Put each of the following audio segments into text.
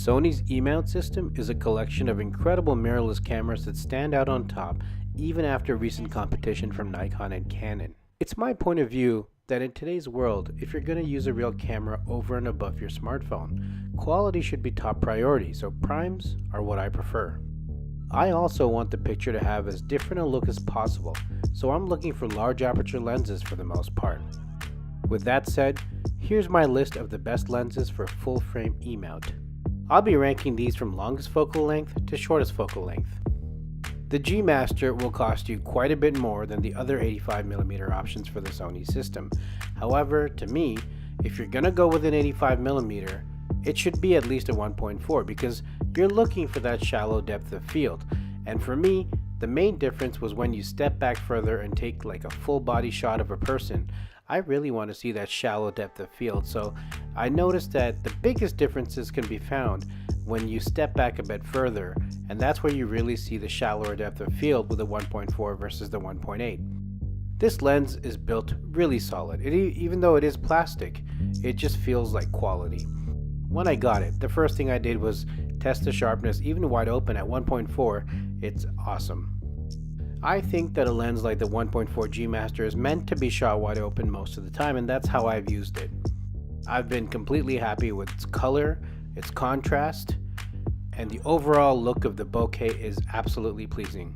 Sony's E-Mount system is a collection of incredible mirrorless cameras that stand out on top even after recent competition from Nikon and Canon. It's my point of view that in today's world, if you're going to use a real camera over and above your smartphone, quality should be top priority, so primes are what I prefer. I also want the picture to have as different a look as possible, so I'm looking for large aperture lenses for the most part. With that said, here's my list of the best lenses for full frame E-Mount. I'll be ranking these from longest focal length to shortest focal length. The G Master will cost you quite a bit more than the other 85mm options for the Sony system. However, to me, if you're gonna go with an 85mm, it should be at least a 1.4 because you're looking for that shallow depth of field. And for me, the main difference was when you step back further and take like a full body shot of a person. I really want to see that shallow depth of field, so I noticed that the biggest differences can be found when you step back a bit further, and that's where you really see the shallower depth of field with the 1.4 versus the 1.8. This lens is built really solid. Even though it is plastic, it just feels like quality. When I got it, the first thing I did was test the sharpness even wide open at 1.4. It's awesome. I think that a lens like the 1.4 G Master is meant to be shot wide open most of the time, and that's how I've used it. I've been completely happy with its color, its contrast, and the overall look of the bokeh is absolutely pleasing.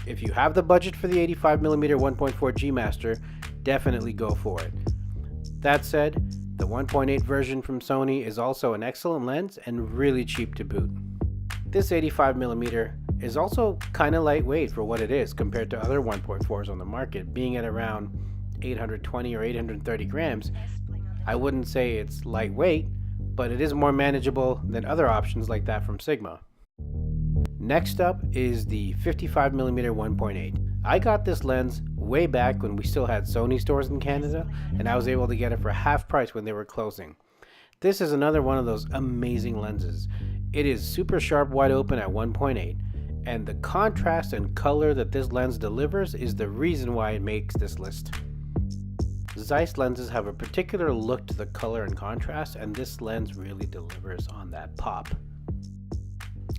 If you have the budget for the 85mm 1.4 G Master, definitely go for it. That said, the 1.8 version from Sony is also an excellent lens and really cheap to boot. This 85mm is also kind of lightweight for what it is compared to other 1.4s on the market, being at around 820 or 830 grams. I wouldn't say it's lightweight, but it is more manageable than other options like that from Sigma. Next up is the 55mm 1.8. I got this lens way back when we still had Sony stores in Canada, and I was able to get it for half price when they were closing. This is another one of those amazing lenses. It is super sharp wide open at 1.8, and the contrast and color that this lens delivers is the reason why it makes this list. Zeiss lenses have a particular look to the color and contrast, and this lens really delivers on that pop.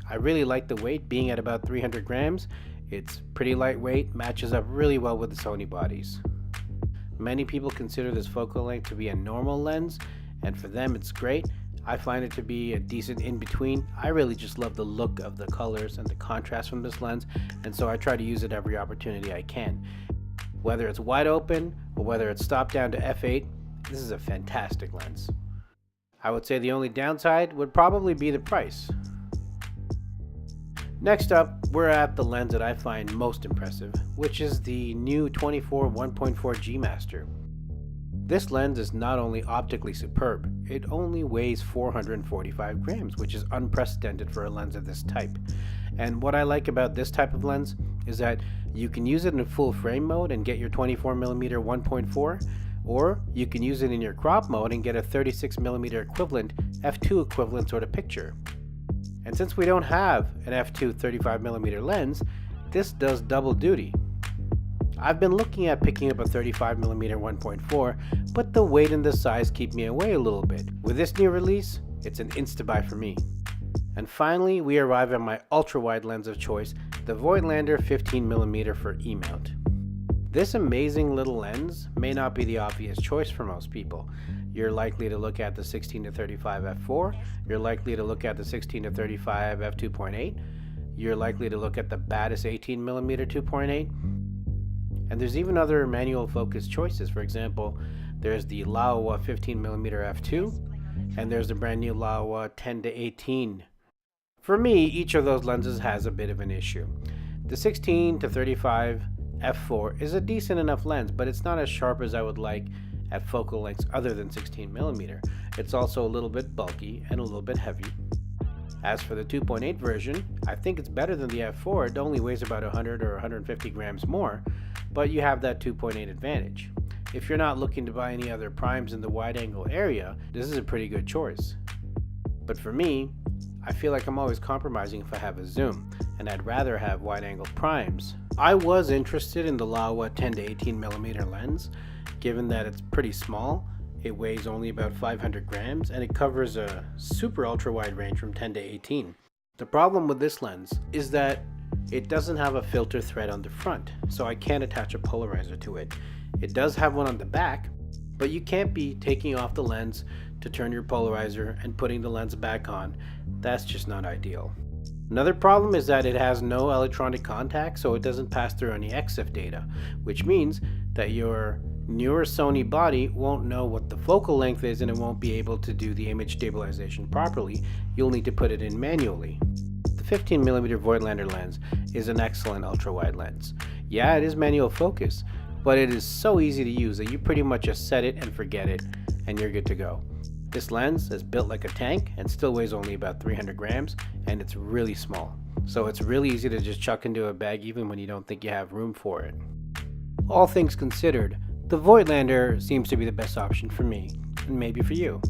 I really like the weight being at about 300 grams. It's pretty lightweight, matches up really well with the Sony bodies. Many people consider this focal length to be a normal lens, and for them it's great. I find it to be a decent in-between. I really just love the look of the colors and the contrast from this lens, and so I try to use it every opportunity I can. Whether it's wide open or whether it's stopped down to f8, this is a fantastic lens. I would say the only downside would probably be the price. Next up, we're at the lens that I find most impressive, which is the new 24 1.4 G Master. This lens is not only optically superb, it only weighs 445 grams, which is unprecedented for a lens of this type. And what I like about this type of lens is that you can use it in full frame mode and get your 24mm 1.4, or you can use it in your crop mode and get a 36mm equivalent, f2 equivalent sort of picture. And since we don't have an f2 35mm lens, this does double duty. I've been looking at picking up a 35mm 1.4, but the weight and the size keep me away a little bit. With this new release, it's an insta-buy for me. And finally, we arrive at my ultra-wide lens of choice, the Voigtlander 15mm for E-Mount. This amazing little lens may not be the obvious choice for most people. You're likely to look at the 16-35 f4, you're likely to look at the 16-35 f2.8, you're likely to look at the baddest 18mm 2.8, and there's even other manual focus choices. For example, there's the Laowa 15mm f2, and there's the brand new Laowa 10-18. For me, each of those lenses has a bit of an issue. The 16-35 f4 is a decent enough lens, but it's not as sharp as I would like at focal lengths other than 16mm. It's also a little bit bulky and a little bit heavy. As for the 2.8 version, I think it's better than the f4. It only weighs about 100 or 150 grams more, but you have that 2.8 advantage. If you're not looking to buy any other primes in the wide angle area, this is a pretty good choice. But for me, I feel like I'm always compromising if I have a zoom, and I'd rather have wide angle primes. I was interested in the Laowa 10-18mm lens, given that it's pretty small It weighs only about 500 grams and it covers a super ultra wide range from 10 to 18. The problem with this lens is that it doesn't have a filter thread on the front, so I can't attach a polarizer to it. It does have one on the back, but you can't be taking off the lens to turn your polarizer and putting the lens back on. That's just not ideal. Another problem is that it has no electronic contact, so it doesn't pass through any EXIF data, which means that your newer Sony body won't know what the focal length is and it won't be able to do the image stabilization properly. You'll need to put it in manually. The 15mm Voigtlander lens is an excellent ultra-wide lens. Yeah, it is manual focus, but it is so easy to use that you pretty much just set it and forget it, and you're good to go. This lens is built like a tank and still weighs only about 300 grams, and it's really small. So it's really easy to just chuck into a bag even when you don't think you have room for it. All things considered, the Voigtlander seems to be the best option for me, and maybe for you.